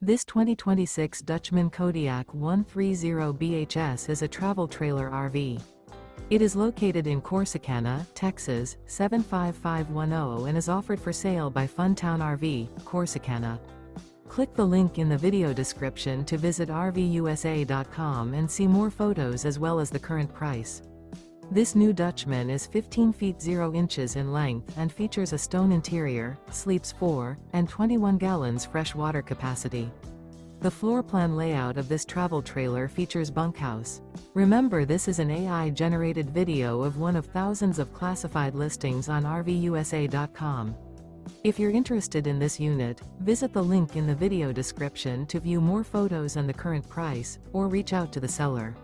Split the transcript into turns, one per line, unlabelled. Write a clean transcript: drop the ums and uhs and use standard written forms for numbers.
This 2026 Dutchmen Kodiak 130BHS is a travel trailer RV. It is located in Corsicana, Texas, 75510 and is offered for sale by Funtown RV, Corsicana. Click the link in the video description to visit RVUSA.com and see more photos as well as the current price. This new Dutchman is 15 feet 0 inches in length and features a stone interior, sleeps 4, and 21 gallons fresh water capacity. The floor plan layout of this travel trailer features bunkhouse. Remember, this is an AI-generated video of one of thousands of classified listings on RVUSA.com. If you're interested in this unit, visit the link in the video description to view more photos and the current price, or reach out to the seller.